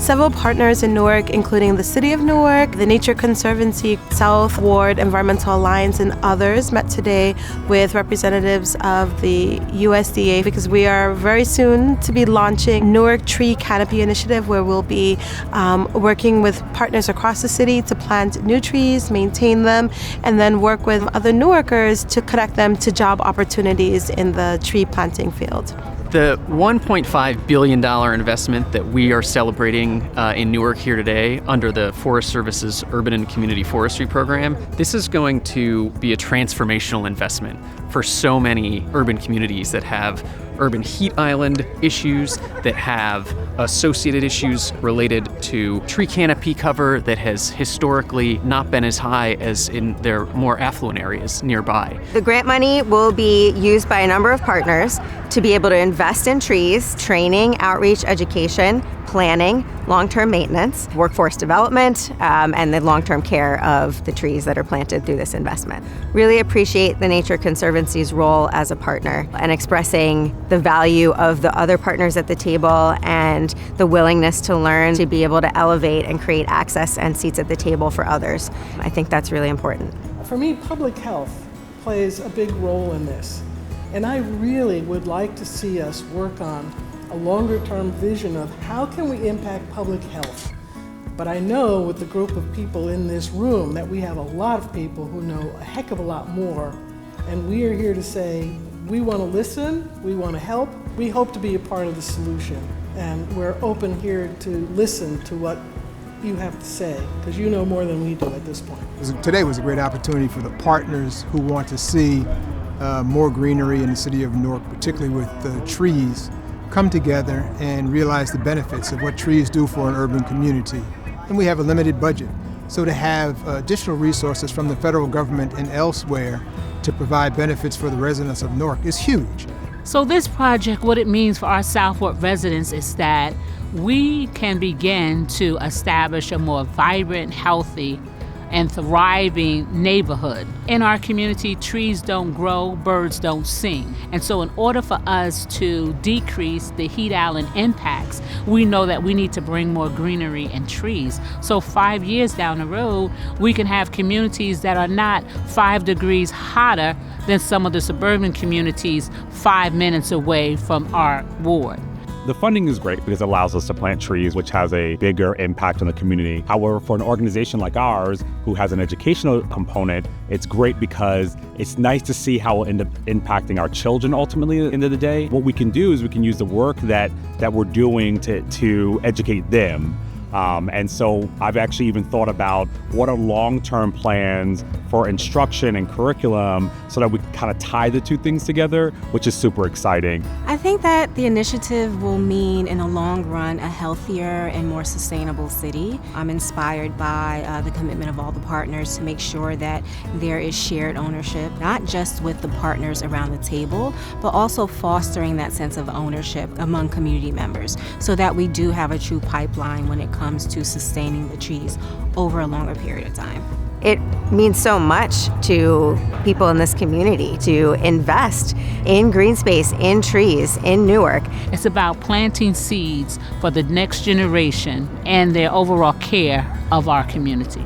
Several partners in Newark, including the City of Newark, the Nature Conservancy, South Ward Environmental Alliance, and others, met today with representatives of the USDA because we are very soon to be launching Newark Tree Canopy Initiative, where we'll be working with partners across the city to plant new trees, maintain them, and then work with other Newarkers to connect them to job opportunities in the tree planting field. The $1.5 billion investment that we are celebrating in Newark here today under the Forest Service's Urban and Community Forestry Program, this is going to be a transformational investment for so many urban communities that have urban heat island issues, that have associated issues related to tree canopy cover that has historically not been as high as in their more affluent areas nearby. The grant money will be used by a number of partners to be able to invest in trees, training, outreach, education, planning, long-term maintenance, workforce development, and the long-term care of the trees that are planted through this investment. Really appreciate the Nature Conservancy's role as a partner and expressing the value of the other partners at the table and the willingness to learn to be able to elevate and create access and seats at the table for others. I think that's really important. For me, public health plays a big role in this. And I really would like to see us work on a longer-term vision of how can we impact public health. But I know with the group of people in this room that we have a lot of people who know a heck of a lot more. And we are here to say, we want to listen, we want to help, we hope to be a part of the solution. And we're open here to listen to what you have to say, because you know more than we do at this point. Today was a great opportunity for the partners who want to see more greenery in the city of Newark, particularly with the trees, come together and realize the benefits of what trees do for an urban community. And we have a limited budget, so to have additional resources from the federal government and elsewhere to provide benefits for the residents of Newark is huge. So this project, what it means for our Southward residents is that we can begin to establish a more vibrant, healthy, and thriving neighborhood. In our community, trees don't grow, birds don't sing. And so in order for us to decrease the heat island impacts, we know that we need to bring more greenery and trees. So 5 years down the road, we can have communities that are not 5 degrees hotter than some of the suburban communities 5 minutes away from our ward. The funding is great because it allows us to plant trees, which has a bigger impact on the community. However, for an organization like ours, who has an educational component, it's great because it's nice to see how we'll end up impacting our children ultimately at the end of the day. What we can do is we can use the work that we're doing to educate them. And so I've actually even thought about what are long-term plans for instruction and curriculum so that we can kind of tie the two things together, which is super exciting. I think that the initiative will mean in the long run a healthier and more sustainable city. I'm inspired by the commitment of all the partners to make sure that there is shared ownership, not just with the partners around the table, but also fostering that sense of ownership among community members so that we do have a true pipeline when it comes to sustaining the trees over a longer period of time. It means so much to people in this community to invest in green space, in trees, in Newark. It's about planting seeds for the next generation and their overall care of our community.